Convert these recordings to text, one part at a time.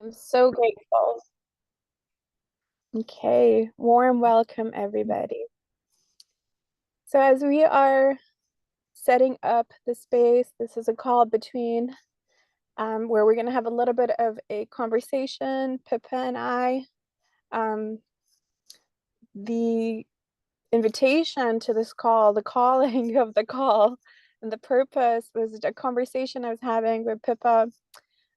I'm so grateful. Okay, warm welcome, everybody. So, as we are setting up the space, this is a call between where we're going to have a little bit of a conversation, Pippa and I. Um, the invitation to this call, the calling of the call, and the purpose was a conversation I was having with Pippa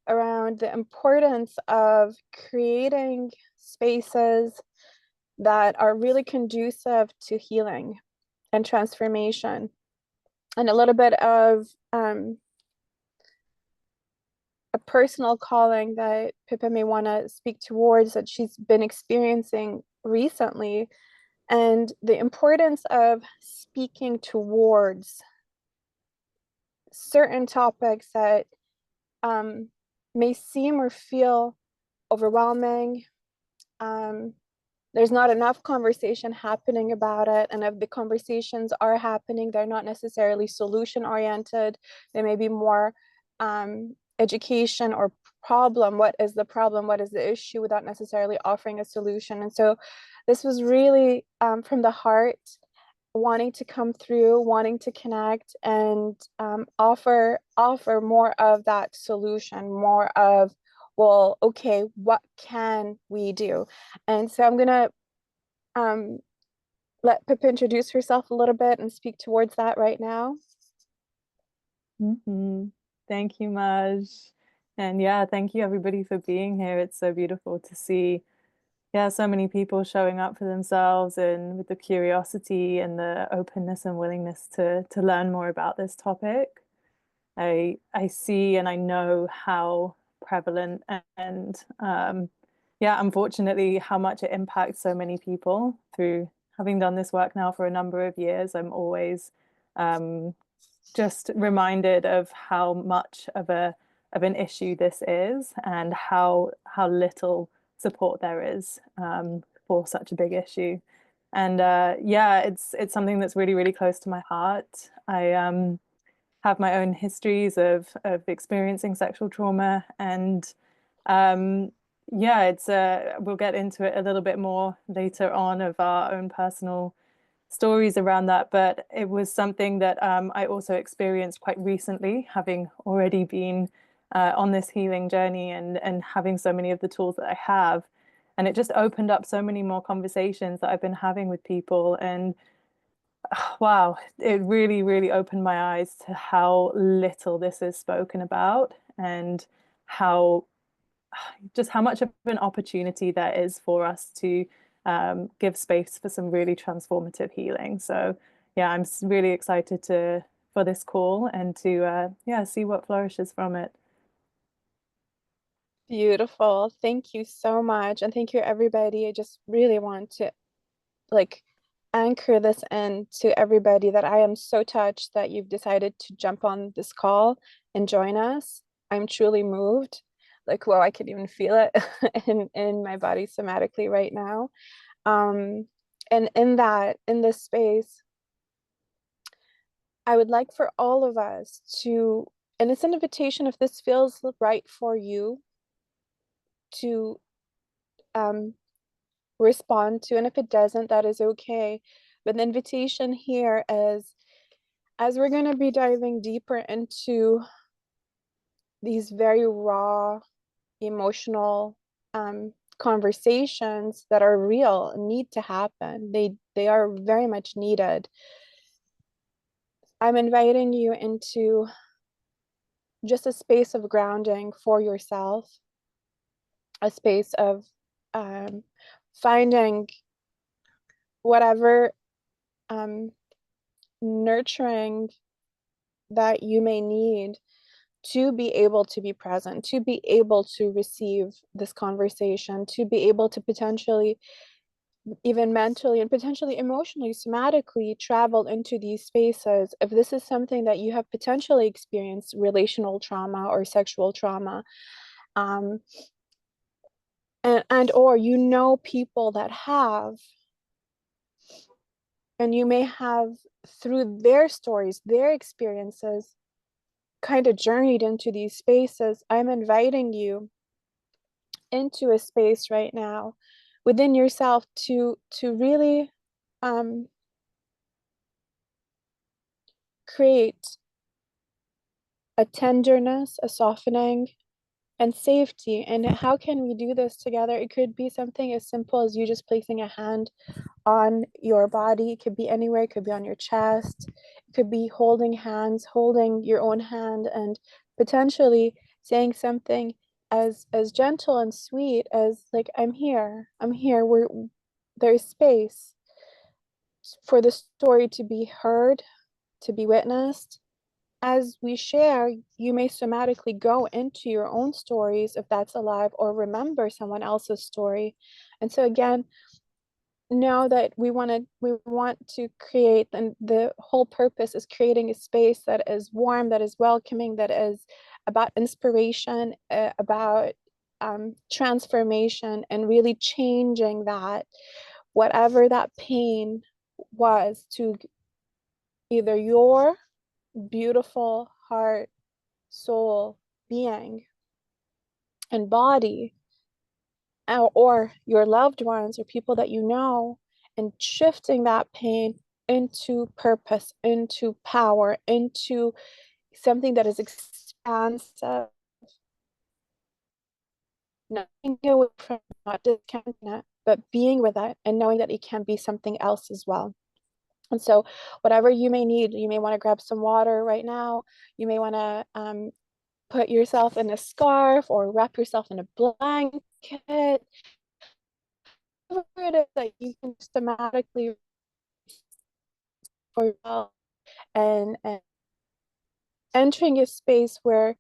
around the importance of creating spaces that are really conducive to healing and transformation, and a little bit of a personal calling that Pippa may want to speak towards that she's been experiencing recently, and the importance of speaking towards certain topics that um, may seem or feel overwhelming. Um, there's not enough conversation happening about it. And if the conversations are happening, they're not necessarily solution oriented. They may be more education or problem. What is the problem? What is the issue, without necessarily offering a solution? And so this was really from the heart, wanting to come through, wanting to connect, and offer more of that solution, more of, well, okay, what can we do? And so I'm gonna um, let Pippa introduce herself a little bit and speak towards that right now. Thank you, Maj. And yeah, thank you everybody for being here. It's so beautiful to see, yeah, so many people showing up for themselves and with the curiosity and the openness and willingness to learn more about this topic. I see and I know how prevalent and yeah, unfortunately, how much it impacts so many people through having done this work now for a number of years. I'm always um, just reminded of how much of an issue this is and how little support there is for such a big issue. And yeah, it's something that's really close to my heart. I have my own histories of experiencing sexual trauma, and um, yeah, it's we'll get into it a little bit more later on of our own personal stories around that, but it was something that I also experienced quite recently, having already been on this healing journey and having so many of the tools that I have. And it just opened up so many more conversations that I've been having with people. And wow, it really opened my eyes to how little this is spoken about and how just how much of an opportunity there is for us to give space for some really transformative healing. So yeah, I'm really excited to for this call and to yeah, see what flourishes from it. Beautiful. Thank you so much. And thank you, everybody. I just really want to like anchor this in to everybody that I am so touched that you've decided to jump on this call and join us. I'm truly moved. Like, well, I can even feel it in my body somatically right now. Um, and in this space, I would like for all of us to, and it's an invitation if this feels right for you to um, respond to, and if it doesn't, that is okay. But the invitation here is, as we're going to be diving deeper into these very raw, emotional conversations that are real and need to happen, they are very much needed. I'm inviting you into just a space of grounding for yourself, a space of um, finding whatever um, nurturing that you may need to be able to be present, to be able to receive this conversation, to be able to potentially, even mentally and potentially emotionally, somatically travel into these spaces. If this is something that you have potentially experienced relational trauma or sexual trauma, um, and or you know people that have, and you may have through their stories, their experiences, kind of journeyed into these spaces, I'm inviting you into a space right now within yourself to really create a tenderness, a softening, and safety. And how can we do this together? It could be something as simple as you just placing a hand on your body. It could be anywhere. It could be on your chest. It could be holding hands, holding your own hand, and potentially saying something as gentle and sweet as like, I'm here. I'm here. There's space for the story to be heard, to be witnessed. As we share, you may somatically go into your own stories if that's alive, or remember someone else's story. And so again, know that we want to create, and the whole purpose is creating a space that is warm, that is welcoming, that is about inspiration, about transformation, and really changing that, whatever that pain was, to either your beautiful heart, soul, being, and body, or your loved ones or people that you know, and shifting that pain into purpose, into power, into something that is expansive, not being away from, not discounting it, but being with it and knowing that it can be something else as well. And so, whatever you may need, you may want to grab some water right now. You may want to put yourself in a scarf or wrap yourself in a blanket, whatever it is that you can systematically for yourself, and entering a space where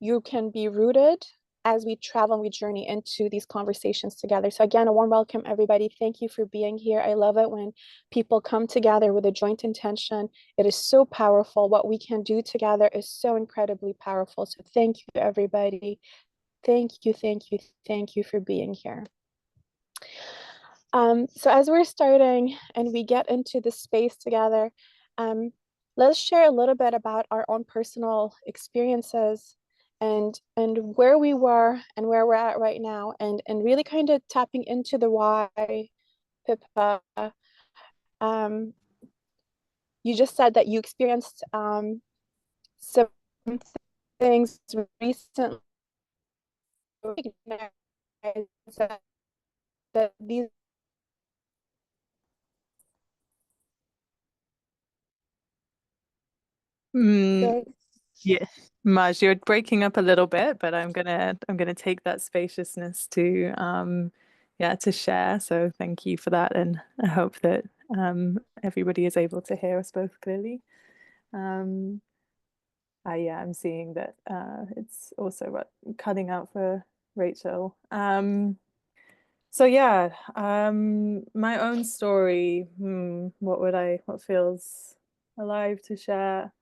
you can be rooted as we travel and we journey into these conversations together. So again, a warm welcome, everybody. Thank you for being here. I love it when people come together with a joint intention. It is so powerful. What we can do together is so incredibly powerful. So thank you, everybody. Thank you, thank you, thank you for being here. So as we're starting and we get into the space together, let's share a little bit about our own personal experiences and where we were and where we're at right now, and really kind of tapping into the why. Pippa, you just said that you experienced some things recently that these Yeah, Maj, you're breaking up a little bit, but I'm gonna take that spaciousness to yeah, to share. So thank you for that, and I hope that everybody is able to hear us both clearly. Um yeah, I'm seeing that it's also cutting out for Rachel. So yeah, my own story, what feels alive to share?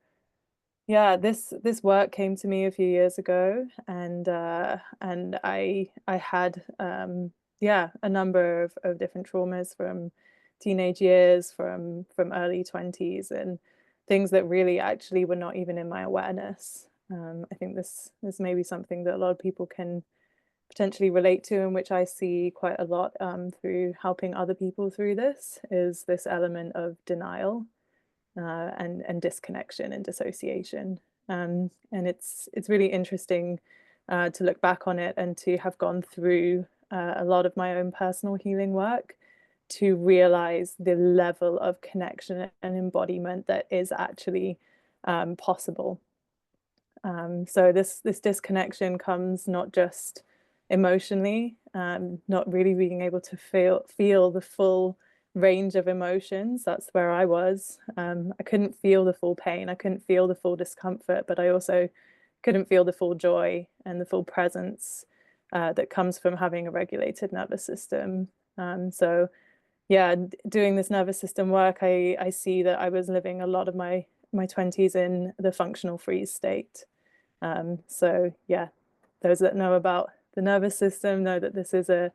Yeah, this work came to me a few years ago, and I had yeah, a number of different traumas from teenage years, from early 20s, and things that really actually were not even in my awareness. I think this may be something that a lot of people can potentially relate to, and which I see quite a lot through helping other people through this, is this element of denial and disconnection and dissociation. And it's really interesting to look back on it and to have gone through a lot of my own personal healing work to realize the level of connection and embodiment that is actually possible. So this disconnection comes not just emotionally, not really being able to feel the full range of emotions. That's where I was. I couldn't feel the full pain. I couldn't feel the full discomfort, but I also couldn't feel the full joy and the full presence that comes from having a regulated nervous system. So yeah, doing this nervous system work, I see that I was living a lot of my 20s in the functional freeze state. So yeah, those that know about the nervous system know that this is a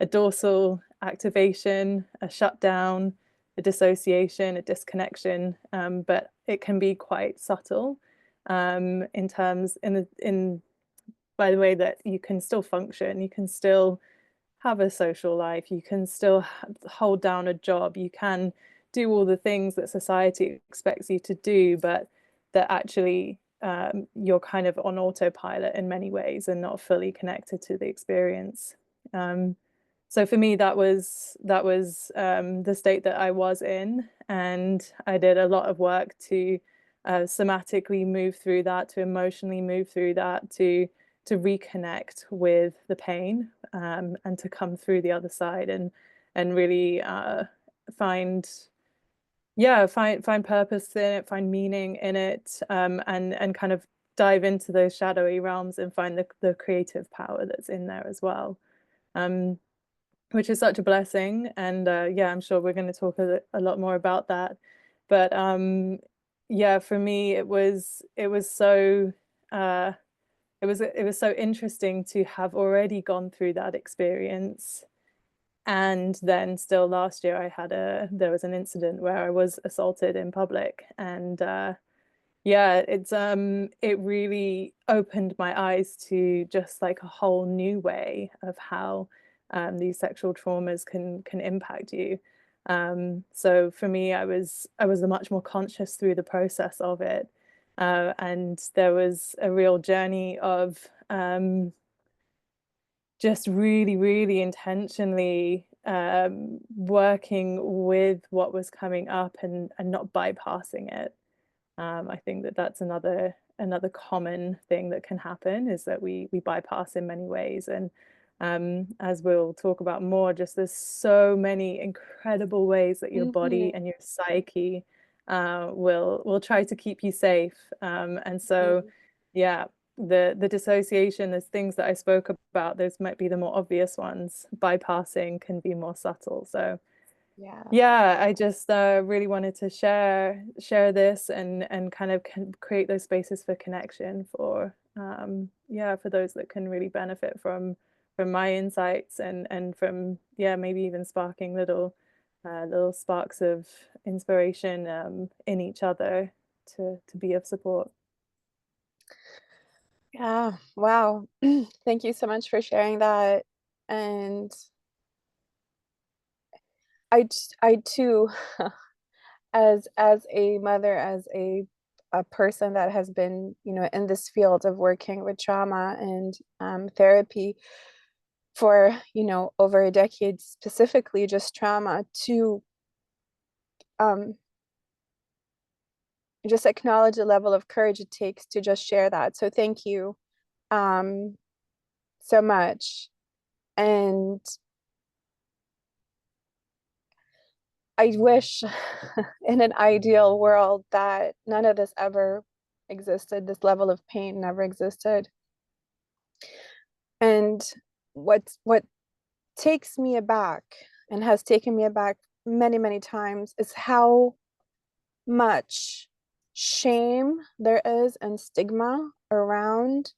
dorsal activation, a shutdown, a dissociation, a disconnection, but it can be quite subtle in terms in by the way that you can still function, you can still have a social life, you can still hold down a job, you can do all the things that society expects you to do, but that actually you're kind of on autopilot in many ways and not fully connected to the experience. So for me, that was the state that I was in, and I did a lot of work to somatically move through that, to emotionally move through that, to reconnect with the pain, and to come through the other side and really find find purpose in it, find meaning in it, and kind of dive into those shadowy realms and find the creative power that's in there as well. Um, which is such a blessing. And yeah, I'm sure we're going to talk a lot more about that. But yeah, for me, it was so it was so interesting to have already gone through that experience. And then still last year, there was an incident where I was assaulted in public, and yeah, it really opened my eyes to just like a whole new way of how these sexual traumas can impact you. So for me, I was much more conscious through the process of it, and there was a real journey of just really, really intentionally working with what was coming up and not bypassing it. I think that that's another common thing that can happen is that we bypass in many ways. And as we'll talk about more, just there's so many incredible ways that your body Mhm. and your psyche will try to keep you safe. And so, Mhm. yeah, the dissociation, there's things that I spoke about. Those might be the more obvious ones. Bypassing can be more subtle. So Yeah. yeah, I just really wanted to share this and kind of create those spaces for connection for yeah, for those that can really benefit from my insights and from, yeah, maybe even sparking little sparks of inspiration in each other to be of support. Yeah. Wow. Thank you so much for sharing that. And I too, as a mother, as a person that has been, in this field of working with trauma and therapy for, over a decade, specifically just trauma, to um, just acknowledge the level of courage it takes to just share that. So thank you um, so much. And I wish in an ideal world that none of this ever existed, this level of pain never existed. And what takes me aback and has taken me aback many, many times is how much shame there is and stigma around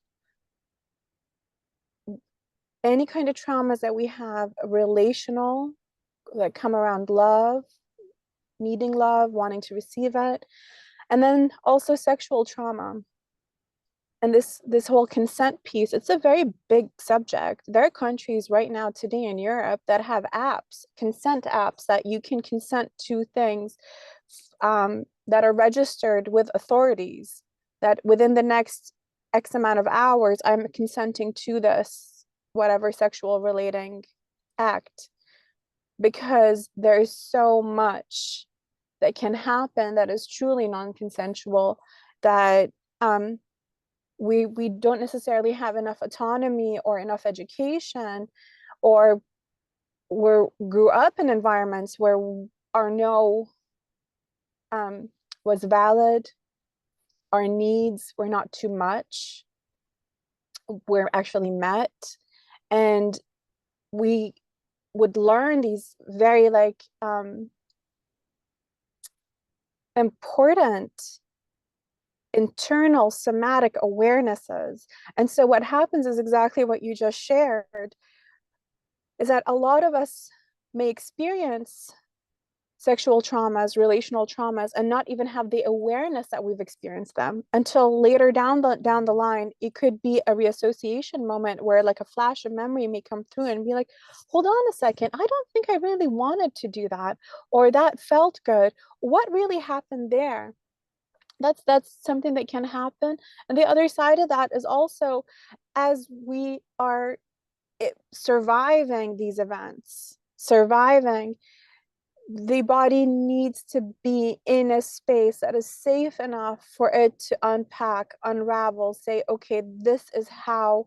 any kind of traumas that we have, relational, that come around love, needing love, wanting to receive it, and then also sexual trauma. And this whole consent piece, it's a very big subject. There are countries right now today in Europe that have apps, consent apps, that you can consent to things that are registered with authorities, that within the next X amount of hours I'm consenting to this whatever sexual relating act, because there is so much that can happen that is truly non-consensual, that um, we don't necessarily have enough autonomy or enough education, or we grew up in environments where our no um, was valid, our needs were not too much, were actually met, and we would learn these very like important internal somatic awarenesses. And so what happens is exactly what you just shared, is that a lot of us may experience sexual traumas, relational traumas, and not even have the awareness that we've experienced them until later down the line. It could be a reassociation moment where like a flash of memory may come through and be like, hold on a second, I don't think I really wanted to do that, or that felt good. What really happened there? That's something that can happen. And the other side of that is also, as we are surviving these events, surviving, the body needs to be in a space that is safe enough for it to unpack, unravel, say, okay, this is how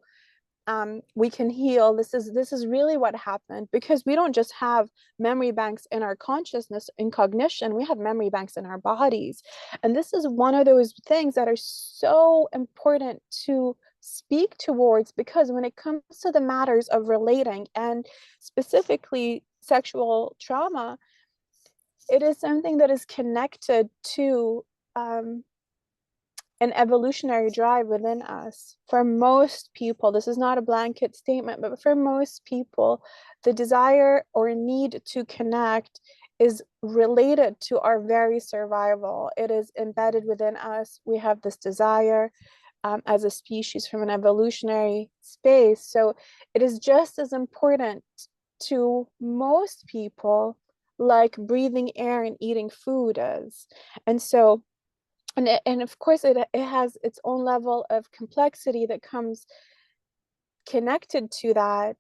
we can heal. This is really what happened, because we don't just have memory banks in our consciousness, in cognition, we have memory banks in our bodies. And this is one of those things that are so important to speak towards, because when it comes to the matters of relating, and specifically sexual trauma, it is something that is connected to an evolutionary drive within us. For most people, this is not a blanket statement, but for most people, the desire or need to connect is related to our very survival. It is embedded within us. We have this desire as a species from an evolutionary space. So it is just as important to most people like breathing air and eating food is. And so, and of course, it has its own level of complexity that comes connected to that,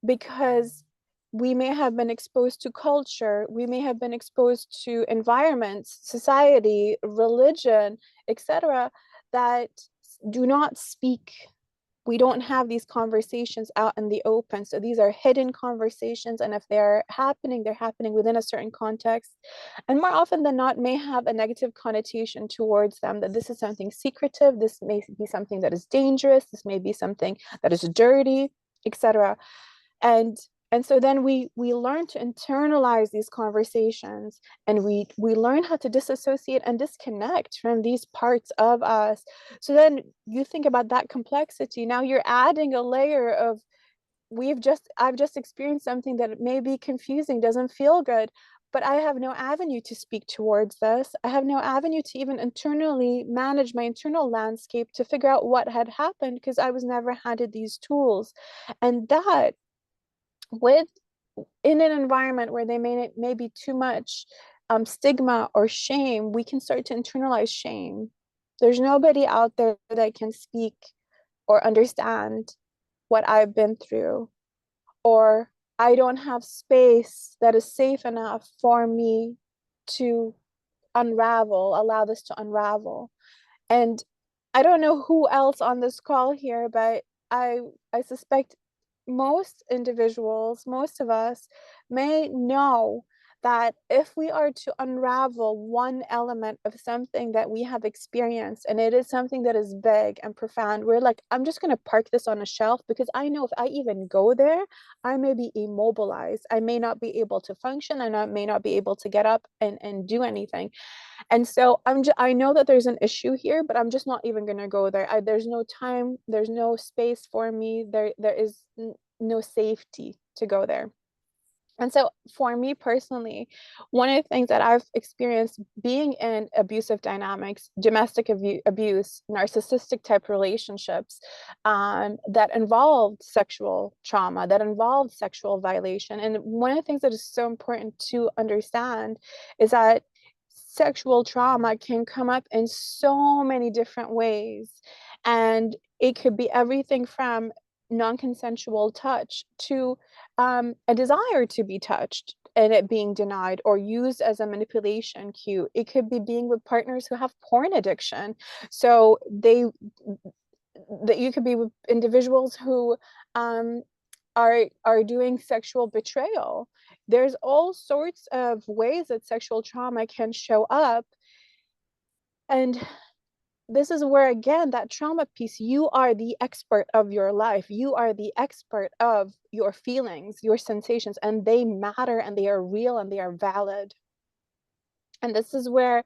because we may have been exposed to culture, we may have been exposed to environments, society, religion, etc., that do not speak. We don't have these conversations out in the open. So these are hidden conversations. And if they're happening within a certain context. And more often than not, may have a negative connotation towards them, that this is something secretive, this may be something that is dangerous, this may be something that is dirty, etc. And so then we learn to internalize these conversations, and we learn how to disassociate and disconnect from these parts of us. So then you think about that complexity. Now you're adding a layer of, I've just experienced something that may be confusing, doesn't feel good, but I have no avenue to speak towards this. I have no avenue to even internally manage my internal landscape to figure out what had happened, because I was never handed these tools. And that, with in an environment where they may be too much stigma or shame, we can start to internalize shame. There's nobody out there that can speak or understand what I've been through, or I don't have space that is safe enough for me to allow this to unravel. And I don't know who else on this call here, but I suspect most individuals, most of us may know that if we are to unravel one element of something that we have experienced, and it is something that is big and profound, we're like, I'm just going to park this on a shelf, because I know if I even go there, I may be immobilized. I may not be able to function, and I may not be able to get up and do anything. And so I know that there's an issue here, but I'm just not even going to go there. There's no time, there's no space for me. There is no safety to go there. And so for me personally, one of the things that I've experienced being in abusive dynamics, domestic abuse, narcissistic type relationships, that involved sexual trauma, that involved sexual violation. And one of the things that is so important to understand is that sexual trauma can come up in so many different ways. And it could be everything from non-consensual touch to a desire to be touched and it being denied or used as a manipulation cue. It could be being with partners who have porn addiction. So that you could be with individuals who are doing sexual betrayal. There's all sorts of ways that sexual trauma can show up. And this is where, again, that trauma piece, you are the expert of your life. You are the expert of your feelings, your sensations, and they matter and they are real and they are valid. And this is where,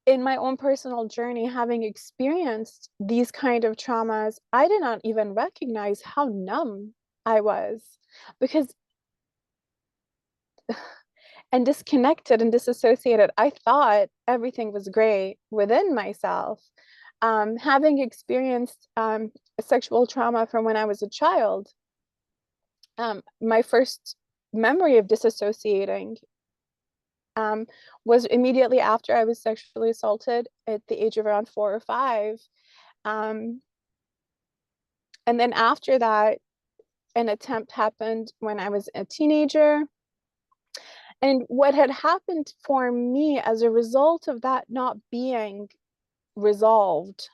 in my own personal journey, having experienced these kind of traumas, I did not even recognize how numb I was, because and disconnected and disassociated. I thought everything was great within myself. Having experienced sexual trauma from when I was a child, my first memory of disassociating um, was immediately after I was sexually assaulted at the age of around 4 or 5. Um, and then after that, an attempt happened when I was a teenager. And what had happened for me as a result of that not being resolved,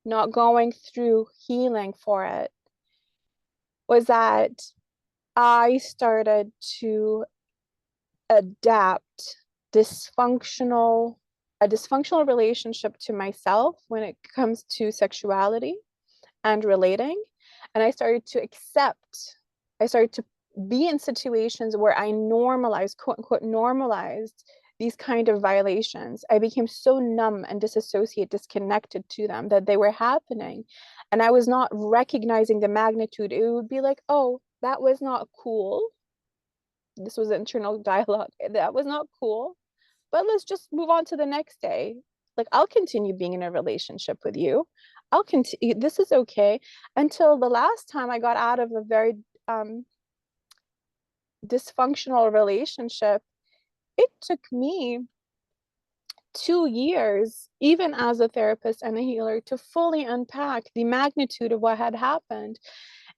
not going through healing for it, was that I started to adapt dysfunctional a dysfunctional relationship to myself when it comes to sexuality and relating. And I started to be in situations where I normalized, quote unquote, normalized these kind of violations. I became so numb and disassociated, disconnected to them, that they were happening. And I was not recognizing the magnitude. It would be like, oh, that was not cool. This was internal dialogue. That was not cool. But let's just move on to the next day. Like, I'll continue being in a relationship with you. I'll continue. This is okay. Until the last time I got out of a very dysfunctional relationship, it took me 2 years, even as a therapist and a healer, to fully unpack the magnitude of what had happened.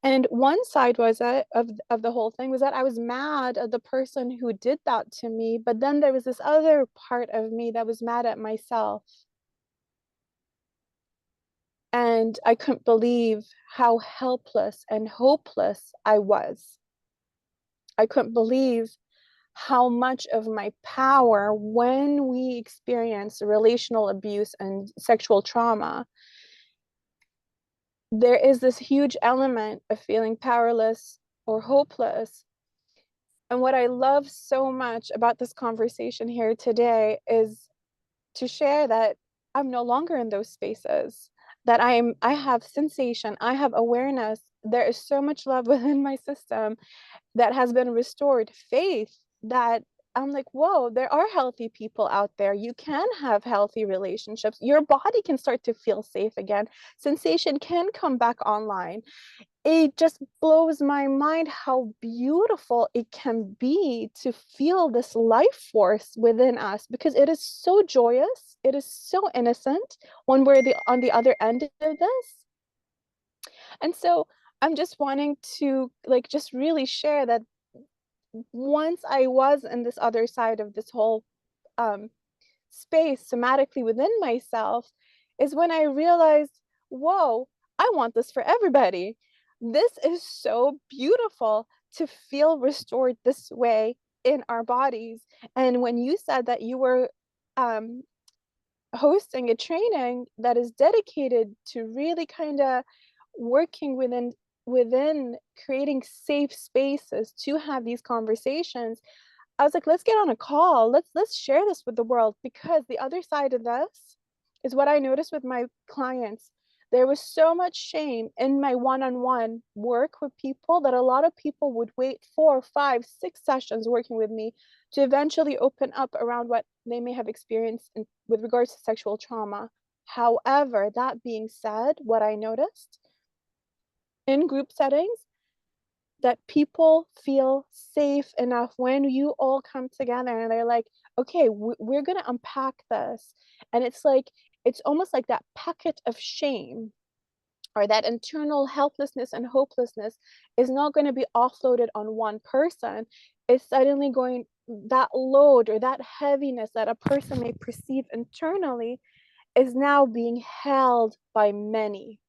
And one side was of the whole thing was that I was mad at the person who did that to me, but then there was this other part of me that was mad at myself. And I couldn't believe how helpless and hopeless I was. I couldn't believe how much of my power, when we experience relational abuse and sexual trauma, there is this huge element of feeling powerless or hopeless. And what I love so much about this conversation here today is to share that I'm no longer in those spaces, that I have sensation, I have awareness. There is so much love within my system that has been restored, faith, that I'm like, whoa, there are healthy people out there. You can have healthy relationships. Your body can start to feel safe again. Sensation can come back online. It just blows my mind how beautiful it can be to feel this life force within us, because it is so joyous, it is so innocent when we're on the other end of this. And so I'm just wanting to like just really share that once I was in this other side of this whole um, space somatically within myself, is when I realized, whoa, I want this for everybody. This is so beautiful to feel restored this way in our bodies. And when you said that you were um, hosting a training that is dedicated to really kind of working within creating safe spaces to have these conversations, I was like, let's get on a call. Let's share this with the world, because the other side of this is what I noticed with my clients. There was so much shame in my one-on-one work with people that a lot of people would wait 4, 5, 6 sessions working with me to eventually open up around what they may have experienced with regards to sexual trauma. However, that being said, what I noticed in group settings, that people feel safe enough when you all come together and they're like, okay, we're going to unpack this. And it's like, it's almost like that packet of shame or that internal helplessness and hopelessness is not going to be offloaded on one person. It's suddenly going, that load or that heaviness that a person may perceive internally is now being held by many.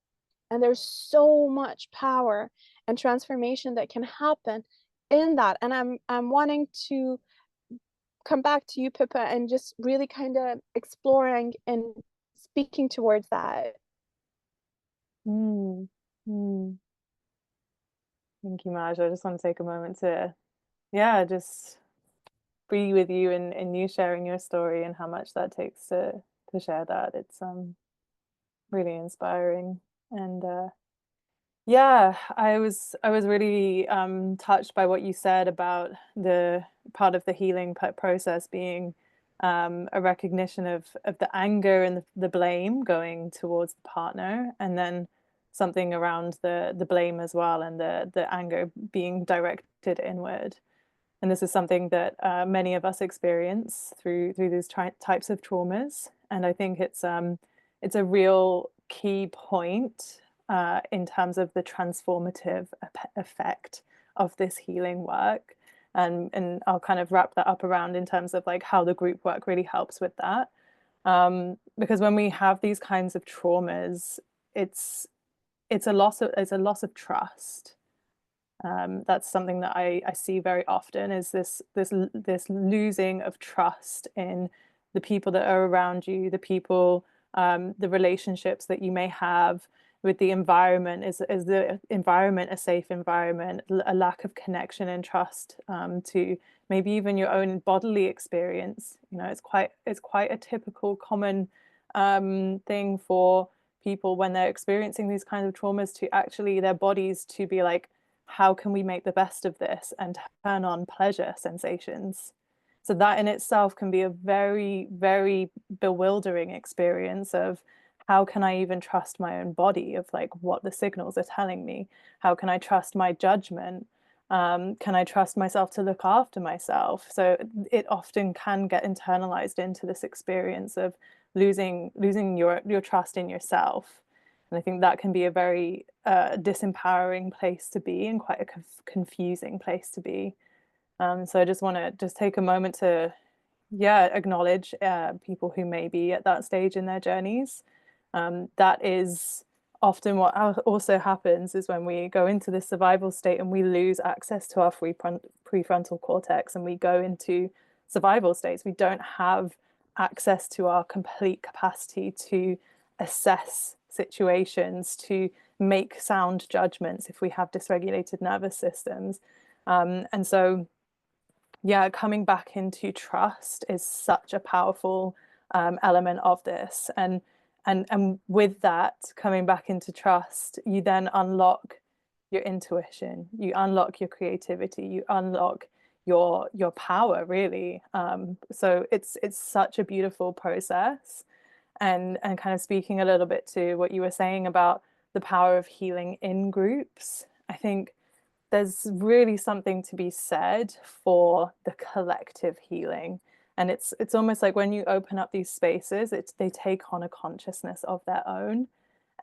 And there's so much power and transformation that can happen in that. And I'm wanting to come back to you, Pippa, and just really kind of exploring and speaking towards that. Mm, mm. Thank you, Maj. I just want to take a moment to, yeah, just be with you and you sharing your story and how much that takes to share that. It's really inspiring. And Yeah, I was really touched by what you said about the part of the healing process being a recognition of the anger and the blame going towards the partner, and then something around the blame as well, and the anger being directed inward. And this is something that many of us experience through these types of traumas. And I think it's a real key point in terms of the transformative effect of this healing work. And I'll kind of wrap that up around in terms of like how the group work really helps with that. Because when we have these kinds of traumas, it's it's a loss of trust. That's something that I see very often, is this losing of trust in the people that are around you, the people, the relationships that you may have with the environment. Is the environment a safe environment? A lack of connection and trust to maybe even your own bodily experience. You know, it's quite a typical common thing for people when they're experiencing these kinds of traumas, to actually their bodies to be like, how can we make the best of this and turn on pleasure sensations? So that in itself can be a very, very bewildering experience of, how can I even trust my own body, of like what the signals are telling me? How can I trust my judgment? Can I trust myself to look after myself? So it often can get internalized into this experience of losing your trust in yourself. And I think that can be a very disempowering place to be, and quite a confusing place to be. So I just want to just take a moment to, yeah, acknowledge people who may be at that stage in their journeys. That is often what also happens, is when we go into this survival state and we lose access to our prefrontal cortex and we go into survival states. We don't have access to our complete capacity to assess situations, to make sound judgments if we have dysregulated nervous systems. And so, yeah, coming back into trust is such a powerful element of this. And with that, coming back into trust, you then unlock your intuition, you unlock your creativity, you unlock your power, really. So it's such a beautiful process. And kind of speaking a little bit to what you were saying about the power of healing in groups, I think there's really something to be said for the collective healing. And it's almost like when you open up these spaces, they take on a consciousness of their own.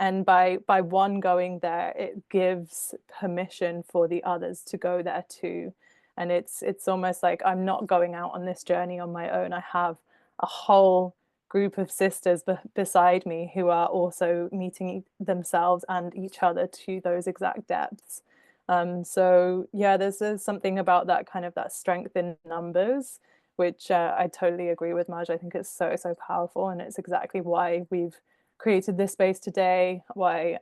And by one going there, it gives permission for the others to go there too. And it's almost like, I'm not going out on this journey on my own. I have a whole group of sisters beside me who are also meeting themselves and each other to those exact depths. So yeah, there's something about that kind of that strength in numbers, which I totally agree with Maj. I think it's so powerful, and it's exactly why we've created this space today. Why,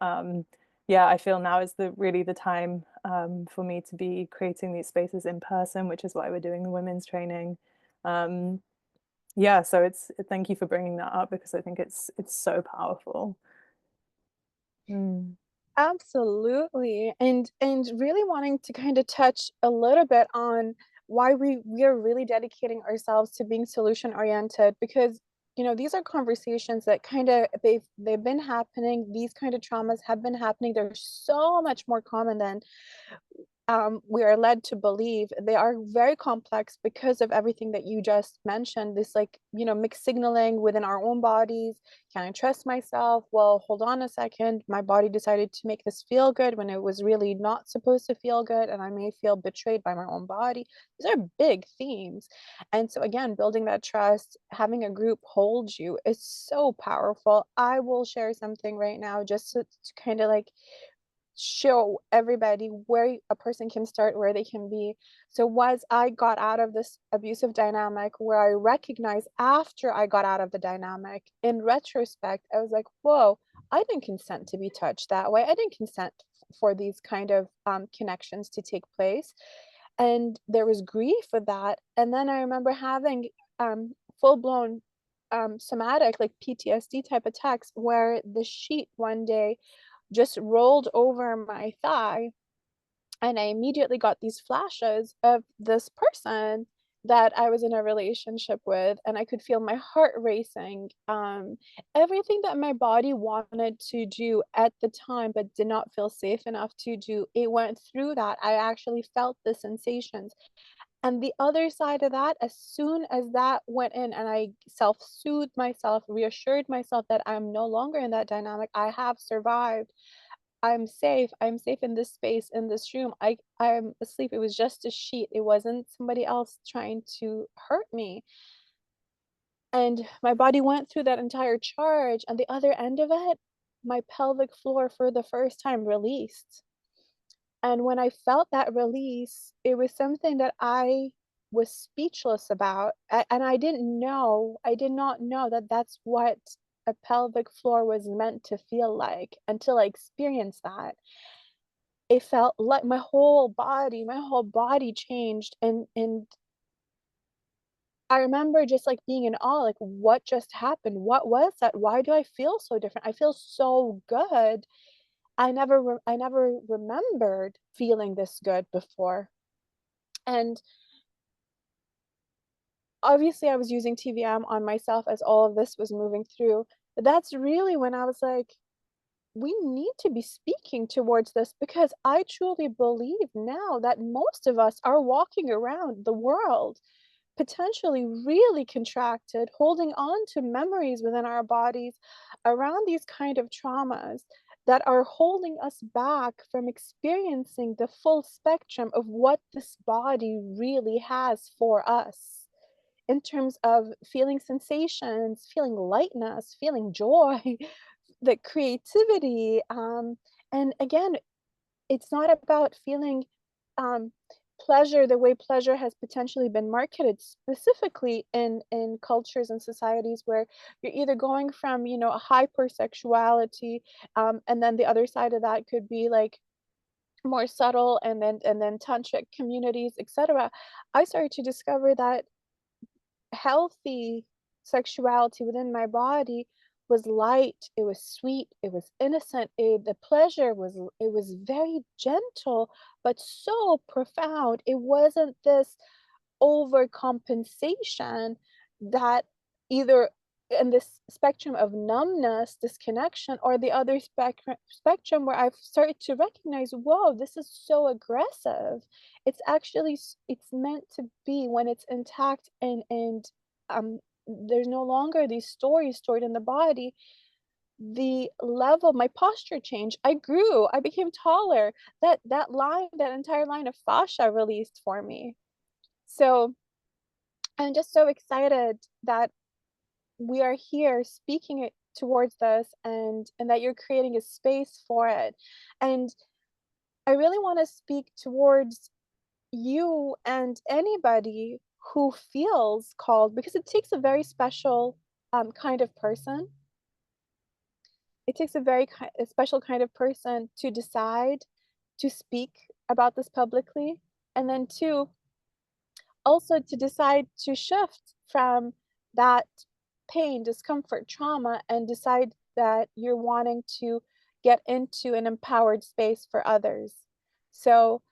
yeah, I feel now is really the time for me to be creating these spaces in person, which is why we're doing the women's training. Um, yeah, so thank you for bringing that up, because I think it's so powerful. Mm. Absolutely. And really wanting to kind of touch a little bit on why we are really dedicating ourselves to being solution oriented, because these are conversations that kind of they've been happening. These kind of traumas have been happening. They're so much more common than we are led to believe. They are very complex because of everything that you just mentioned. This, like, mixed signaling within our own bodies. Can I trust myself? Well, hold on a second. My body decided to make this feel good when it was really not supposed to feel good, and I may feel betrayed by my own body. These are big themes. And so, again, building that trust, having a group hold you is so powerful. I will share something right now just to kind of like show everybody where a person can start, where they can be. So once I got out of this abusive dynamic, where I recognized after I got out of the dynamic, in retrospect, I was like, whoa, I didn't consent to be touched that way. I didn't consent for these kind of connections to take place. And there was grief for that. And then I remember having full-blown somatic, like PTSD type attacks, where the sheet one day just rolled over my thigh, and I immediately got these flashes of this person that I was in a relationship with, and I could feel my heart racing. Everything that my body wanted to do at the time, but did not feel safe enough to do, it went through that. I actually felt the sensations. And the other side of that, as soon as that went in and I self-soothed myself, reassured myself that I'm no longer in that dynamic, I have survived. I'm safe in this space, in this room. I'm asleep. It was just a sheet. It wasn't somebody else trying to hurt me. And my body went through that entire charge. And the other end of it, my pelvic floor for the first time released. And when I felt that release, it was something that I was speechless about. And I did not know that that's what a pelvic floor was meant to feel like until I experienced that. It felt like my whole body changed, and I remember just, like, being in awe, like, "What just happened? What was that? Why do I feel so different? I feel so good." I never remembered feeling this good before, and obviously, I was using TVM on myself as all of this was moving through, but that's really when I was like, "We need to be speaking towards this," because I truly believe now that most of us are walking around the world potentially really contracted, holding on to memories within our bodies around these kind of traumas that are holding us back from experiencing the full spectrum of what this body really has for us in terms of feeling sensations, feeling lightness, feeling joy, the creativity. And again, it's not about feeling um, pleasure the way pleasure has potentially been marketed specifically in cultures and societies where you're either going from, you know, a hypersexuality, and then the other side of that could be like more subtle, and then tantric communities, etc. I started to discover that healthy sexuality within my body was light, it was sweet, it was innocent, the pleasure was it was very gentle, but so profound. It wasn't this overcompensation that either in this spectrum of numbness, disconnection, or the other spectrum where I've started to recognize, whoa, this is so aggressive. It's actually it's meant to be when it's intact, and there's no longer these stories stored in the body. The level, my posture changed. I grew. I became taller. That entire line of fascia released for me. So I'm just so excited that we are here speaking it towards this, and that you're creating a space for it. And I really want to speak towards you and anybody who feels called, because it takes a very special kind of person. It takes a special kind of person to decide to speak about this publicly, and then two, also to decide to shift from that pain, discomfort, trauma, and decide that you're wanting to get into an empowered space for others. So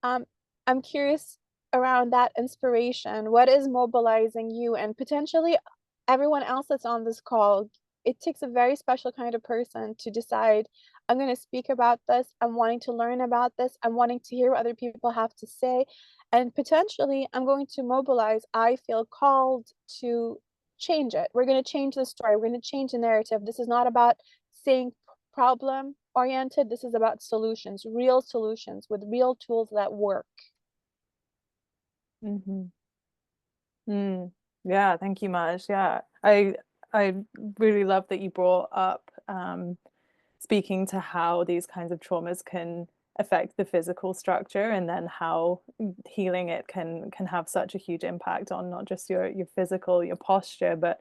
um, I'm curious around that inspiration. What is mobilizing you and potentially everyone else that's on this call? It takes a very special kind of person to decide, I'm going to speak about this. I'm wanting to learn about this. I'm wanting to hear what other people have to say. And potentially, I'm going to mobilize. I feel called to change it. We're going to change the story. We're going to change the narrative. This is not about saying problem oriented. This is about solutions, real solutions with real tools that work. Hmm. Mm. Yeah, thank you, Maj. Yeah, I really love that you brought up speaking to how these kinds of traumas can affect the physical structure, and then how healing it can have such a huge impact on not just your physical, your posture, but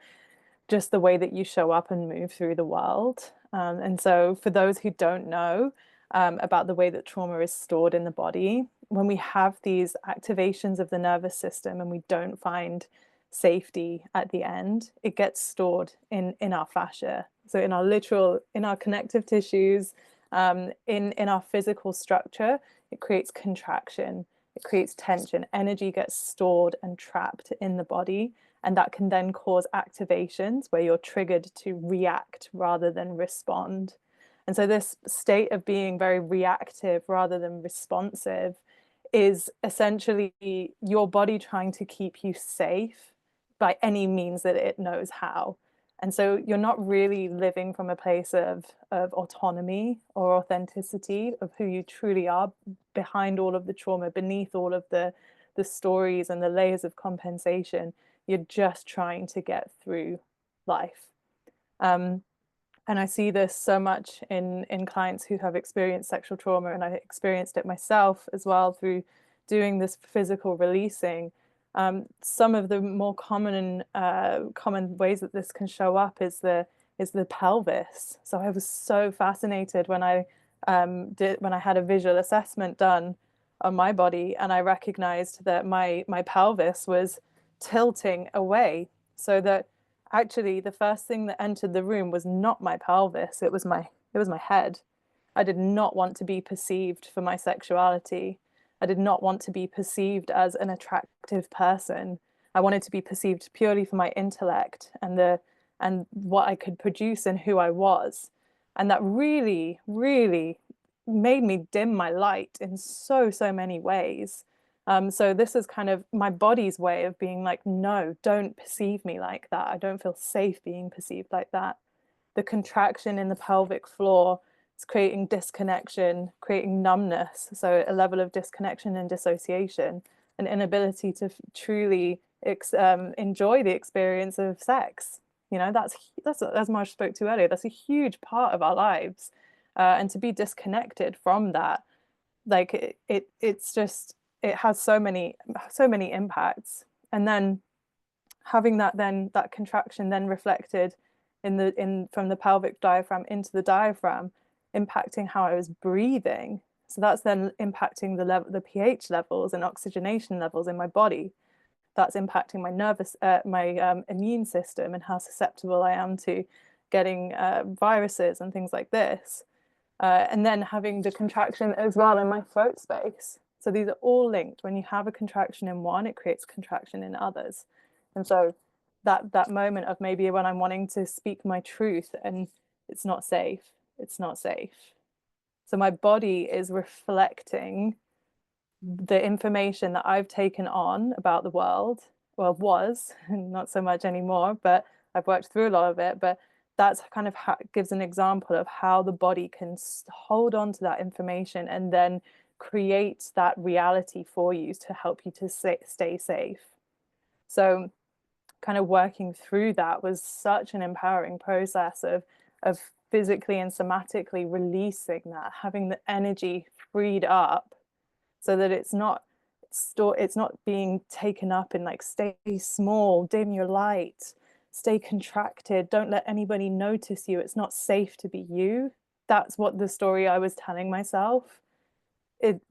just the way that you show up and move through the world. And so, for those who don't know about the way that trauma is stored in the body, when we have these activations of the nervous system and we don't find safety at the end, it gets stored in our fascia. So in our connective tissues, In our physical structure, it creates contraction, it creates tension, energy gets stored and trapped in the body, and that can then cause activations where you're triggered to react rather than respond. And so this state of being very reactive rather than responsive is essentially your body trying to keep you safe by any means that it knows how. And so you're not really living from a place of autonomy or authenticity of who you truly are behind all of the trauma, beneath all of the stories and the layers of compensation. You're just trying to get through life. And I see this so much in clients who have experienced sexual trauma, and I experienced it myself as well through doing this physical releasing. Some of the more common ways that this can show up is the pelvis. So I was so fascinated when I had a visual assessment done on my body, and I recognized that my pelvis was tilting away, so that actually the first thing that entered the room was not my pelvis, it was my head. I did not want to be perceived for my sexuality. I did not want to be perceived as an attractive person. I wanted to be perceived purely for my intellect and what I could produce and who I was. And that really, really made me dim my light in so many ways. So this is kind of my body's way of being like, no, don't perceive me like that. I don't feel safe being perceived like that. The contraction in the pelvic floor is creating disconnection, creating numbness. So a level of disconnection and dissociation, an inability to truly enjoy the experience of sex. You know, that's as Marsh spoke to earlier. That's a huge part of our lives, and to be disconnected from that, like it's just it has so many impacts. And then having that contraction then reflected in from the pelvic diaphragm into the diaphragm, impacting how I was breathing. So that's then impacting the pH levels and oxygenation levels in my body. That's impacting my immune system and how susceptible I am to getting viruses and things like this. And then having the contraction as well in my throat space. So these are all linked. When you have a contraction in one, it creates contraction in others. And so that moment of maybe when I'm wanting to speak my truth and it's not safe, it's not safe. So my body is reflecting the information that I've taken on about the world. Well, was not so much anymore, but I've worked through a lot of it. But that's kind of how, gives an example of how the body can hold on to that information and then create that reality for you to help you to stay safe. So kind of working through that was such an empowering process of physically and somatically releasing that, having the energy freed up so that it's not being taken up in like, stay small, dim your light, stay contracted, don't let anybody notice you, it's not safe to be you. That's what the story I was telling myself.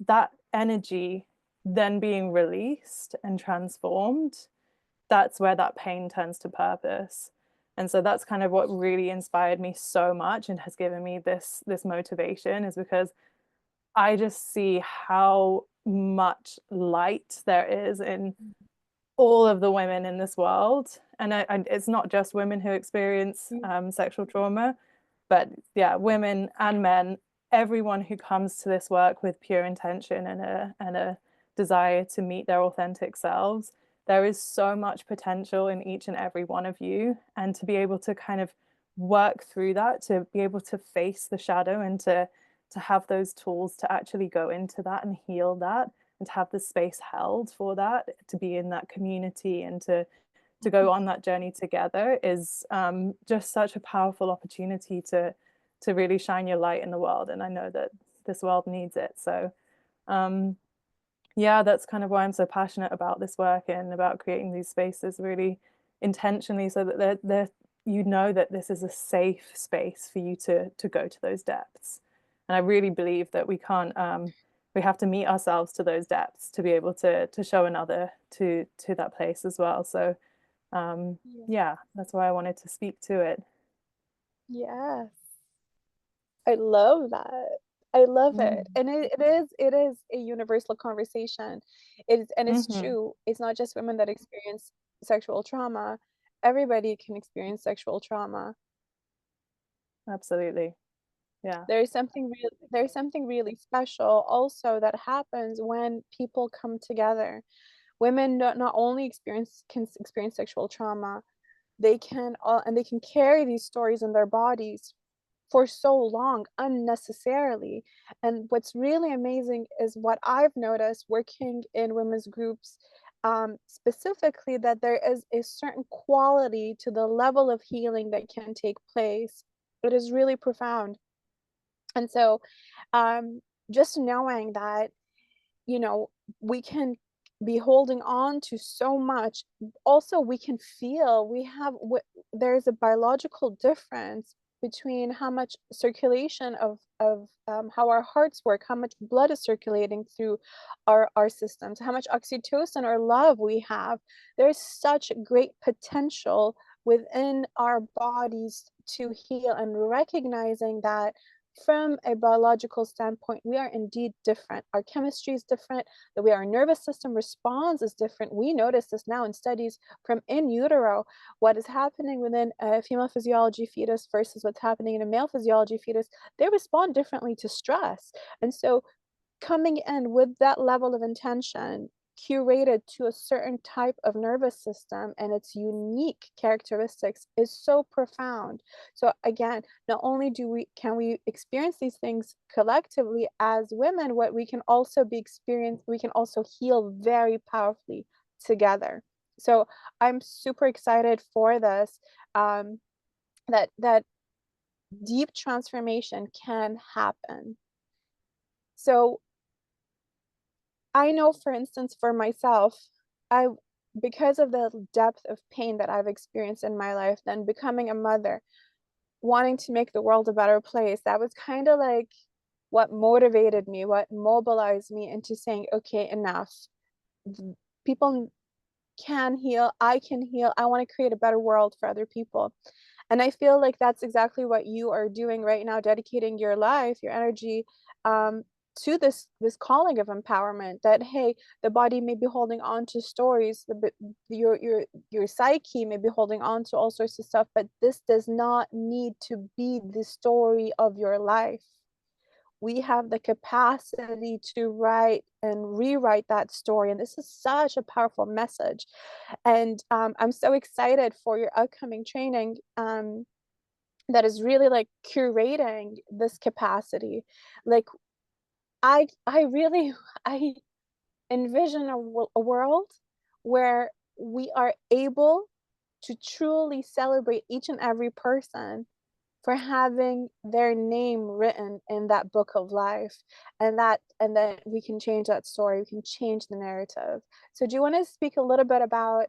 That energy then being released and transformed, that's where that pain turns to purpose. And so that's kind of what really inspired me so much and has given me this motivation, is because I just see how much light there is in all of the women in this world. And it's not just women who experience sexual trauma, but yeah, women and men, everyone who comes to this work with pure intention and a desire to meet their authentic selves, there is so much potential in each and every one of you. And to be able to kind of work through that, to be able to face the shadow and to have those tools to actually go into that and heal that, and to have the space held for that, to be in that community and to go on that journey together is just such a powerful opportunity to really shine your light in the world. And I know that this world needs it. So yeah, that's kind of why I'm so passionate about this work and about creating these spaces really intentionally, so that you know that this is a safe space for you to go to those depths. And I really believe that we can't we have to meet ourselves to those depths to be able to show another to that place as well. So yeah, that's why I wanted to speak to it. Yes. I love that. I love it. Mm. And it is a universal conversation. It is, and it's Hmm. true. It's not just women that experience sexual trauma. Everybody can experience sexual trauma. Absolutely. Yeah. There's something really special also that happens when people come together. Women not only experience sexual trauma, they can carry these stories in their bodies for so long unnecessarily. And what's really amazing is what I've noticed working in women's groups, specifically, that there is a certain quality to the level of healing that can take place. It is really profound. And so, just knowing that, you know, we can be holding on to so much. Also, we can feel there's a biological difference between how much circulation of how our hearts work, how much blood is circulating through our systems, how much oxytocin or love we have. There's such great potential within our bodies to heal, and recognizing that from a biological standpoint, we are indeed different. Our chemistry is different. The way our nervous system responds is different. We notice this now in studies from in utero, what is happening within a female physiology fetus versus what's happening in a male physiology fetus. They respond differently to stress. And so coming in with that level of intention, curated to a certain type of nervous system and its unique characteristics, is so profound. So again, not only do we can we experience these things collectively as women, what we can also we can also heal very powerfully together. So I'm super excited for this, that deep transformation can happen. So I know, for instance, for myself, I because of the depth of pain that I've experienced in my life, then becoming a mother, wanting to make the world a better place, that was kind of like what motivated me, what mobilized me into saying, okay, enough. People can heal, I can heal. I want to create a better world for other people. And I feel like that's exactly what you are doing right now, dedicating your life, your energy, um, to this calling of empowerment. That hey, the body may be holding on to stories, your psyche may be holding on to all sorts of stuff, but this does not need to be the story of your life. We have the capacity to write and rewrite that story. And this is such a powerful message. And I'm so excited for your upcoming training, that is really like curating this capacity. Like I really I envision a world where we are able to truly celebrate each and every person for having their name written in that book of life, and then we can change that story, we can change the narrative. So do you want to speak a little bit about,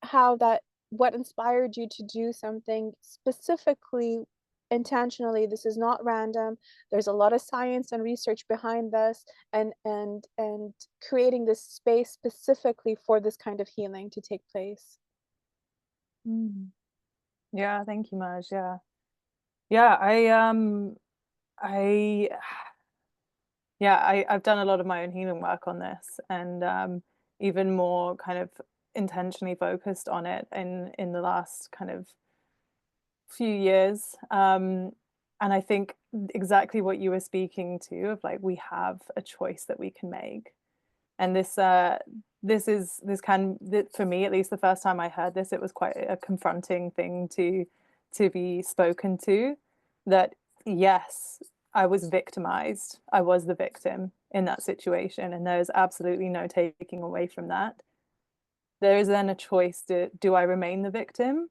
how that what inspired you to do something specifically intentionally? This is not random. There's a lot of science and research behind this, and creating this space specifically for this kind of healing to take place. Mm. Yeah, thank you, Maj. Yeah. Yeah, I yeah, I've done a lot of my own healing work on this, and even more kind of intentionally focused on it in the last kind of few years. And I think exactly what you were speaking to, of like we have a choice that we can make. And for me, at least the first time I heard this, it was quite a confronting thing to be spoken to, that yes, I was victimized. I was the victim in that situation, and there's absolutely no taking away from that. There is then a choice: do I remain the victim,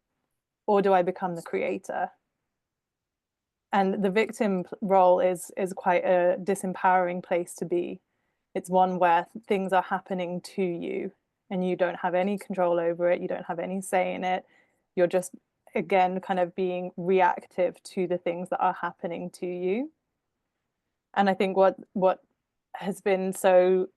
or do I become the creator? And the victim role is quite a disempowering place to be. It's one where things are happening to you and you don't have any control over it, you don't have any say in it. You're just, again, kind of being reactive to the things that are happening to you. And I think what has been so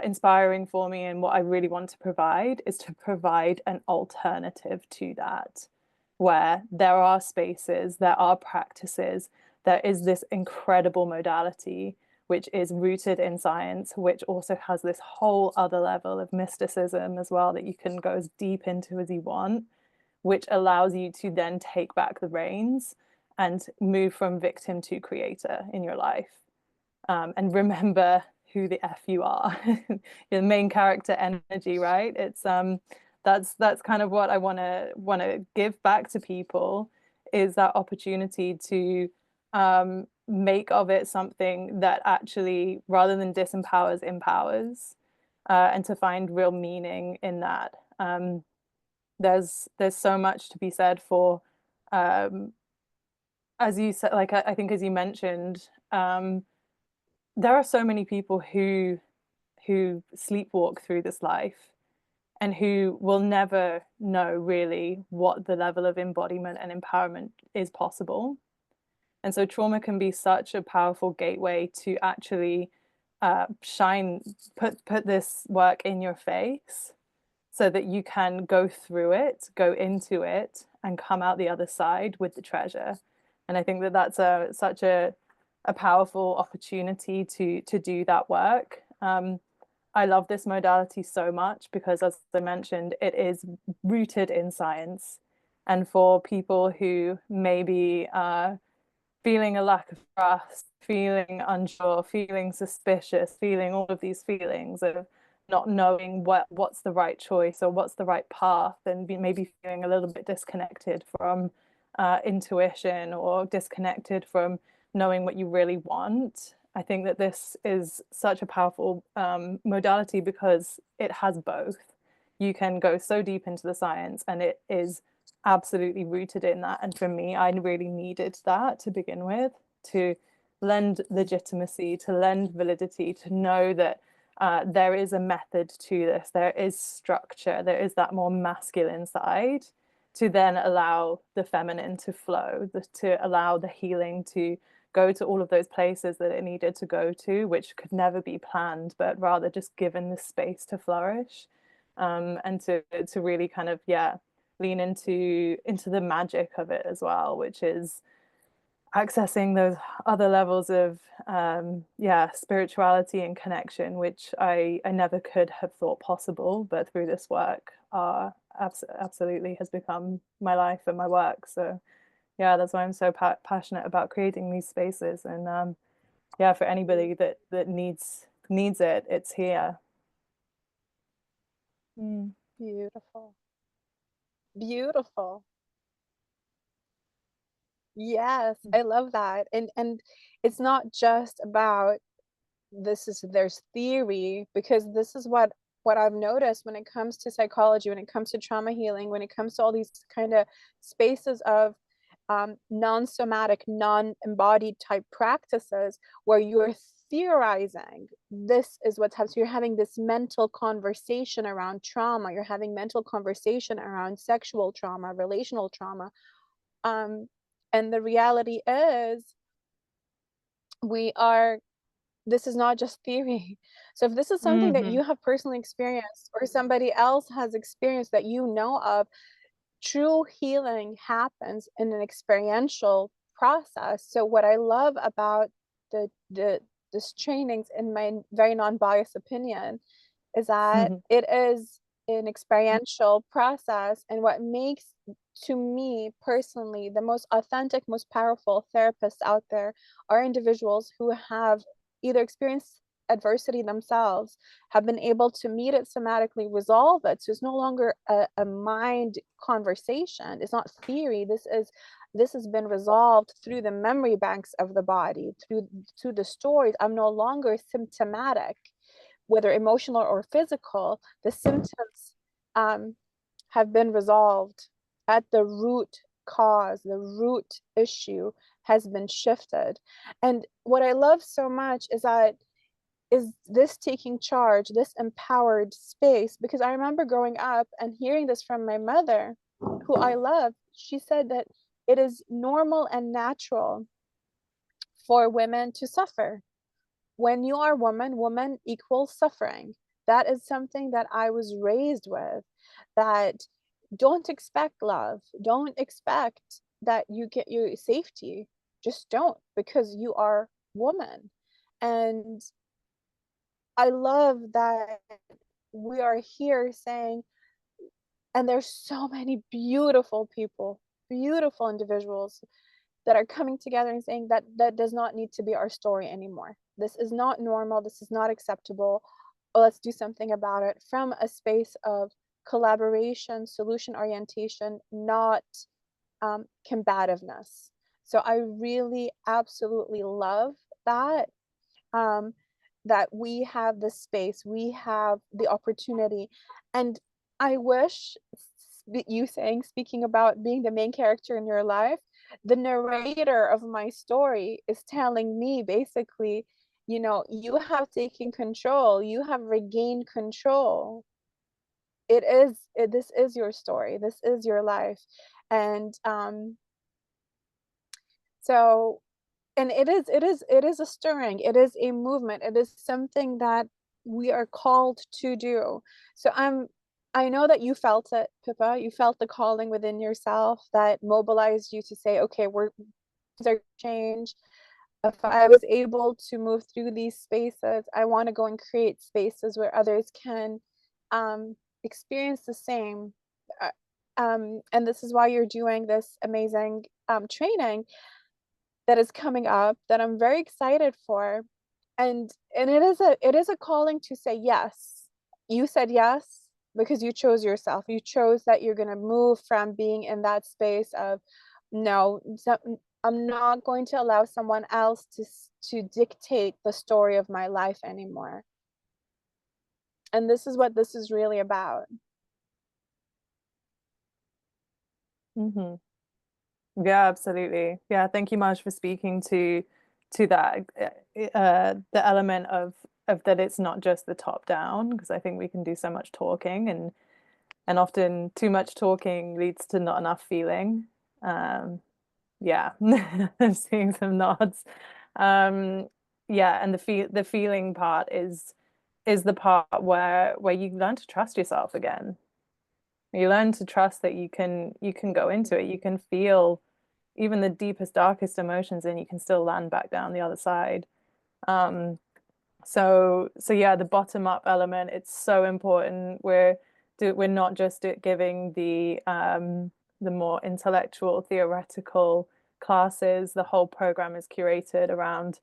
inspiring for me, and what I really want to provide, is to provide an alternative to that, where there are spaces, there are practices there is this incredible modality which is rooted in science, which also has this whole other level of mysticism as well that you can go as deep into as you want, which allows you to then take back the reins and move from victim to creator in your life. And remember who the F you are. Your main character energy, right? It's that's kind of what I wanna give back to people, is that opportunity to make of it something that actually, rather than disempowers, empowers, and to find real meaning in that. There's so much to be said for, um, as you said, like I think as you mentioned, there are so many people who sleepwalk through this life and who will never know really what the level of embodiment and empowerment is possible. And so trauma can be such a powerful gateway to actually shine, put this work in your face so that you can go through it, go into it, and come out the other side with the treasure. And I think that that's such a powerful opportunity to do that work. I love this modality so much because, as I mentioned, it is rooted in science. And for people who maybe feeling a lack of trust, feeling unsure, feeling suspicious, feeling all of these feelings of not knowing what's the right choice or what's the right path, and maybe feeling a little bit disconnected from intuition or disconnected from knowing what you really want. I think that this is such a powerful modality because it has both. You can go so deep into the science, and it is absolutely rooted in that. And for me, I really needed that to begin with, to lend legitimacy, to lend validity, to know that there is a method to this, there is structure, there is that more masculine side, to then allow the feminine to flow, to allow the healing to go to all of those places that it needed to go to, which could never be planned, but rather just given the space to flourish, and to really kind of, yeah, lean into the magic of it as well, which is accessing those other levels of yeah, spirituality and connection, which I never could have thought possible, but through this work absolutely has become my life and my work. So yeah, that's why I'm so passionate about creating these spaces. And yeah, for anybody that needs it, it's here. Beautiful. Beautiful. Yes, I love that. And it's not just about there's theory, because this is what I've noticed when it comes to psychology, when it comes to trauma healing, when it comes to all these kind of spaces of non-somatic, non-embodied type practices where you're theorizing. This is what's happening. So you're having this mental conversation around trauma. You're having mental conversation around sexual trauma, relational trauma. And the reality is this is not just theory. So if this is something that Mm-hmm. you have personally experienced or somebody else has experienced that you know of, true healing happens in an experiential process. So what I love about this trainings, in my very non-biased opinion, is that it is an experiential process. And what makes, to me personally, the most authentic, most powerful therapists out there are individuals who have either experienced adversity themselves, have been able to meet it somatically, resolve it. So it's no longer a mind conversation. It's not theory. This has been resolved through the memory banks of the body, through the stories. I'm no longer symptomatic, whether emotional or physical. The symptoms have been resolved at the root cause. The root issue has been shifted. And what I love so much is this taking charge, this empowered space. Because I remember growing up and hearing this from my mother, who I love. She said that it is normal and natural for women to suffer. When you are a woman equals suffering. That is something that I was raised with, that don't expect love. Don't expect that you get your safety. just don't, because you are woman. And I love that we are here saying, and there's so many beautiful people, beautiful individuals that are coming together and saying that that does not need to be our story anymore. This is not normal. This is not acceptable. Well, let's do something about it from a space of collaboration, solution orientation, not combativeness. So I really absolutely love that. Um, that we have the space, we have the opportunity. And I wish, you saying, speaking about being the main character in your life, the narrator of my story is telling me basically, you know, you have taken control, you have regained control. This is your story, this is your life. And so, and it is a stirring, it is a movement, it is something that we are called to do. So I know that you felt it, Pippa. You felt the calling within yourself that mobilized you to say, okay, we're things are change. If I was able to move through these spaces, I want to go and create spaces where others can experience the same. And this is why you're doing this amazing training that is coming up that I'm very excited for. And it is a calling to say yes. You said yes because you chose yourself. You chose that you're going to move from being in that space of no, I'm not going to allow someone else to dictate the story of my life anymore. And this is what this is really about. Mm-hmm. Yeah, absolutely. Yeah, thank you, Marge, for speaking to that the element of that it's not just the top down, because I think we can do so much talking, and often too much talking leads to not enough feeling. Yeah, I'm seeing some nods. Um, yeah, and the feeling part is the part where you learn to trust yourself again. You learn to trust that you can go into it. You can feel even the deepest, darkest emotions, and you can still land back down the other side. Um, so yeah, the bottom up element, it's so important. We're not just giving the more intellectual, theoretical classes. The whole program is curated around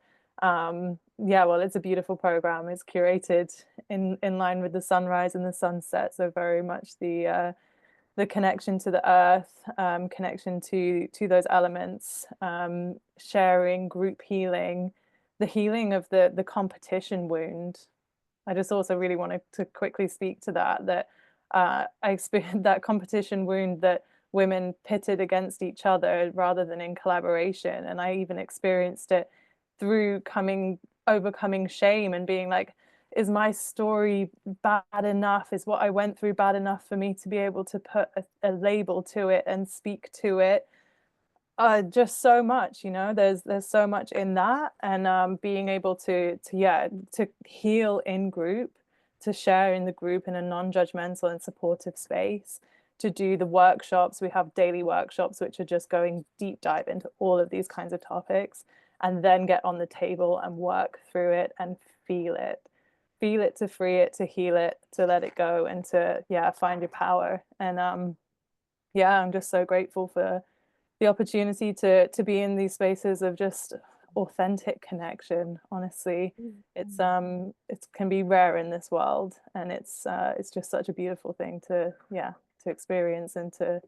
yeah, well, it's a beautiful program. It's curated in line with the sunrise and the sunset. So very much the connection to the earth, connection to those elements, sharing, group healing, the healing of the competition wound. I just also really wanted to quickly speak to that I experienced that competition wound, that women pitted against each other rather than in collaboration. And I even experienced it through overcoming shame and being like, is my story bad enough? Is what I went through bad enough for me to be able to put a label to it and speak to it? Just so much, there's so much in that. And being able to heal in group, to share in the group in a non-judgmental and supportive space, to do the workshops. We have daily workshops which are just going deep dive into all of these kinds of topics, and then get on the table and work through it and feel it. Feel it, to free it, to heal it, to let it go, and to find your power. And I'm just so grateful for the opportunity to be in these spaces of just authentic connection. Honestly, it can be rare in this world, and it's just such a beautiful thing to experience and to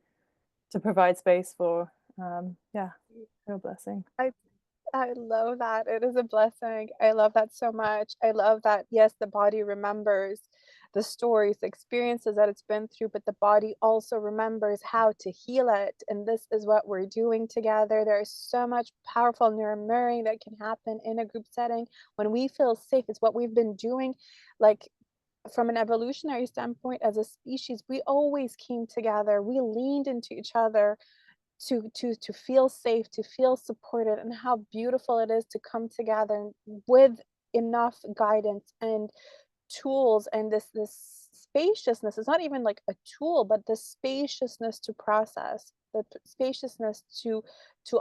provide space for. Yeah, real blessing. I I love that. It is a blessing. I love that so much. I love that, yes, the body remembers the stories, the experiences that it's been through, but the body also remembers how to heal it. And this is what we're doing together. There is so much powerful neuromirroring that can happen in a group setting when we feel safe. It's what we've been doing. Like, from an evolutionary standpoint, as a species, we always came together. We leaned into each other to feel safe, to feel supported, and how beautiful it is to come together with enough guidance and tools, and this spaciousness. It's not even like a tool, but the spaciousness to process, the spaciousness to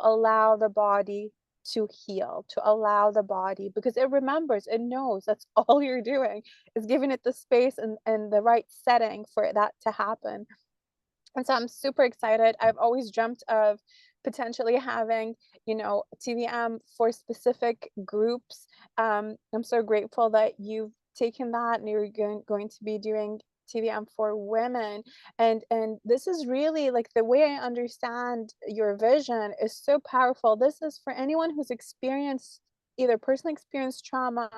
allow the body to heal, to allow the body, because it remembers, it knows that's all you're doing is giving it the space and the right setting for that to happen. And so I'm super excited. I've always dreamt of potentially having, TVM for specific groups. I'm so grateful that you've taken that and you're going to be doing TVM for women. And this is really like the way I understand your vision is so powerful. This is for anyone who's experienced either personally experienced trauma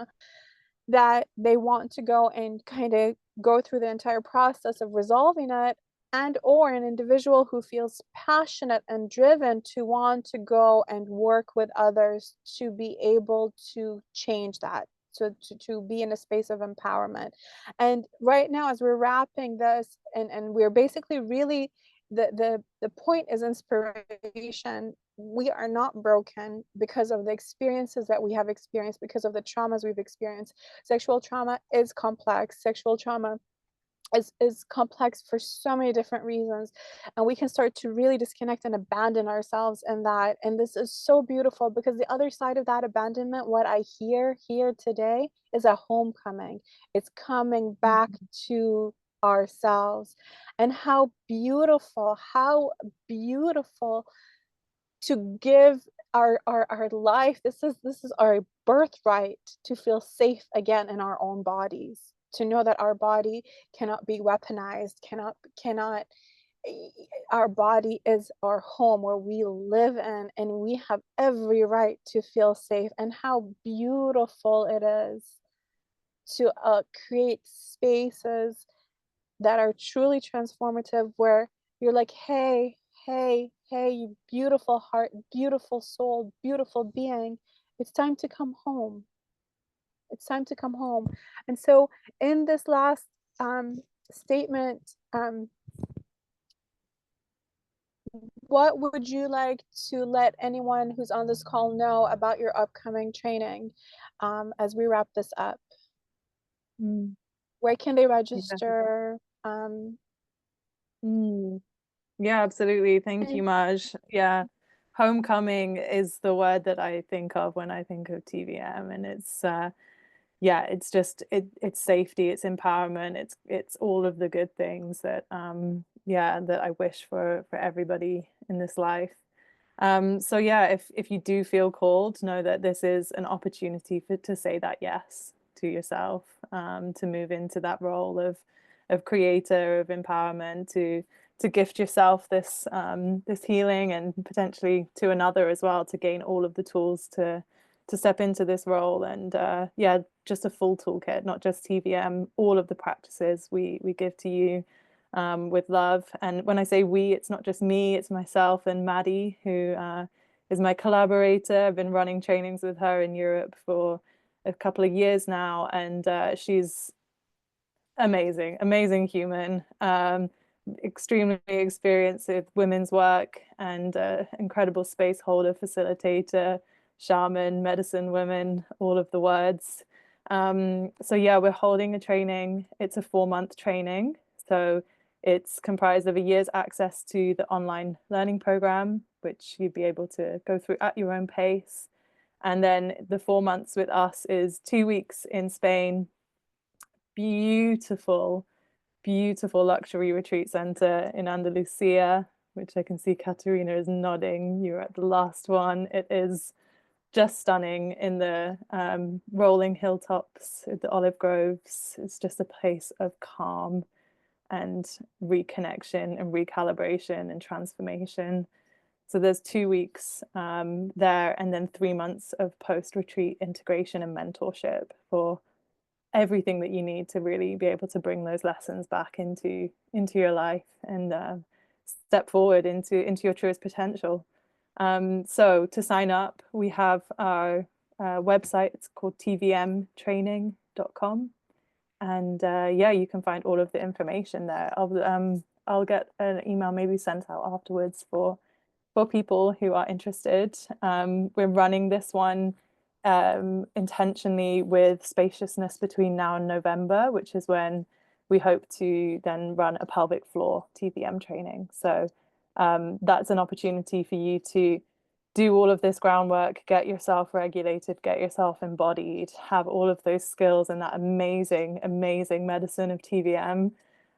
that they want to go and kind of go through the entire process of resolving it, and or an individual who feels passionate and driven to want to go and work with others to be able to change that, to be in a space of empowerment. And right now, as we're wrapping this, and we're basically really, the point is inspiration. We are not broken because of the experiences that we have experienced, because of the traumas we've experienced. Sexual trauma is complex. Sexual trauma is complex for so many different reasons, and we can start to really disconnect and abandon ourselves in that. And this is so beautiful, because the other side of that abandonment, what I hear here today, is a homecoming. It's coming back to ourselves. And how beautiful to give our life. This is our birthright, to feel safe again in our own bodies, to know that our body cannot be weaponized, cannot our body is our home where we live in, and we have every right to feel safe. And how beautiful it is to create spaces that are truly transformative, where you're like, hey, hey, you beautiful heart, beautiful soul, beautiful being, it's time to come home. It's time to come home. And so, in this last statement, what would you like to let anyone who's on this call know about your upcoming training, as we wrap this up? Mm. Where can they Yeah. register? Mm. Yeah, absolutely. Thank you, Maj. Yeah, homecoming is the word that I think of when I think of TVM, and it's yeah, it's just it's safety, it's empowerment, it's all of the good things that yeah, that I wish for everybody in this life. So yeah, if you do feel called, know that this is an opportunity to say that yes to yourself, to move into that role of creator, of empowerment, to gift yourself this this healing, and potentially to another as well, to gain all of the tools to step into this role. And yeah, just a full toolkit, not just TVM, all of the practices we give to you, with love. And when I say we, it's not just me, it's myself and Maddie, who is my collaborator. I've been running trainings with her in Europe for a couple of years now, and she's amazing, amazing human, extremely experienced with women's work, and incredible space holder, facilitator, shaman, medicine woman, all of the words. So yeah, we're holding a training. It's a 4-month training. So it's comprised of a year's access to the online learning program, which you'd be able to go through at your own pace. And then the 4 months with us is 2 weeks in Spain, beautiful, beautiful luxury retreat center in Andalusia, which I can see Katerina is nodding. You're at the last one. It is just stunning in the rolling hilltops, the olive groves. It's just a place of calm and reconnection and recalibration and transformation. So there's 2 weeks there, and then 3 months of post-retreat integration and mentorship for everything that you need to really be able to bring those lessons back into your life, and step forward into your truest potential. So to sign up, we have our website. It's called tvmtraining.com, and yeah, you can find all of the information there. I'll get an email maybe sent out afterwards for people who are interested. We're running this one intentionally with spaciousness between now and November, which is when we hope to then run a pelvic floor TVM training. So that's an opportunity for you to do all of this groundwork, get yourself regulated, get yourself embodied, have all of those skills and that amazing, amazing medicine of TVM,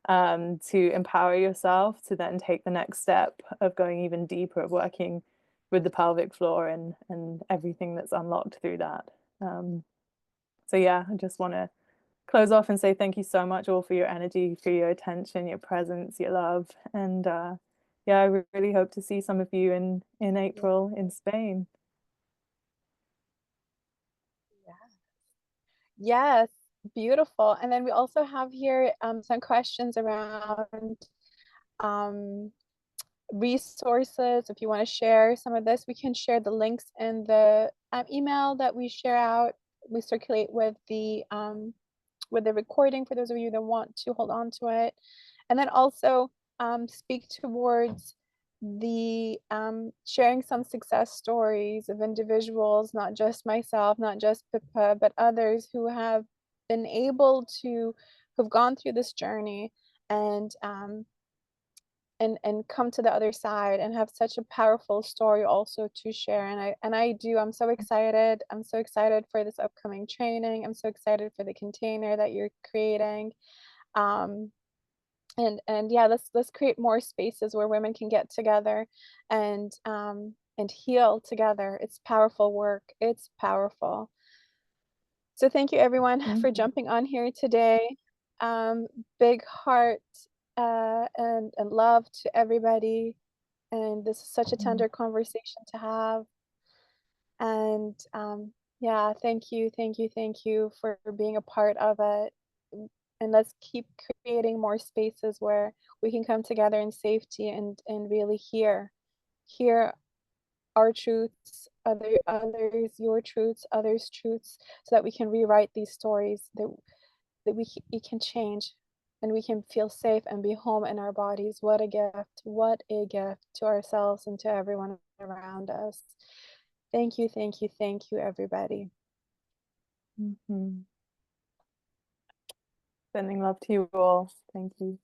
to empower yourself to then take the next step of going even deeper, of working with the pelvic floor and everything that's unlocked through that. So yeah, I just want to close off and say thank you so much all for your energy, for your attention, your presence, your love. And yeah, I really hope to see some of you in April in Spain. Yes, beautiful. And then we also have here some questions around um, resources. If you want to share some of this, we can share the links in the email that we share out. We circulate with the recording for those of you that want to hold on to it. And then also speak towards the sharing some success stories of individuals, not just myself, not just Pippa, but others who have been able to, who've gone through this journey and and come to the other side and have such a powerful story also to share. I'm so excited. I'm so excited for this upcoming training. I'm so excited for the container that you're creating. Um, and yeah, let's create more spaces where women can get together and heal together. It's powerful work. It's powerful. So thank you everyone for Mhm. jumping on here today. Big heart and love to everybody. And this is such a Mhm. tender conversation to have. And yeah, thank you, thank you, thank you for being a part of it. And let's keep creating more spaces where we can come together in safety and really hear our truths, others your truths, others' truths, so that we can rewrite these stories that we can change and we can feel safe and be home in our bodies. What a gift to ourselves and to everyone around us. Thank you, everybody. Mhm. Sending love to you all. Thank you.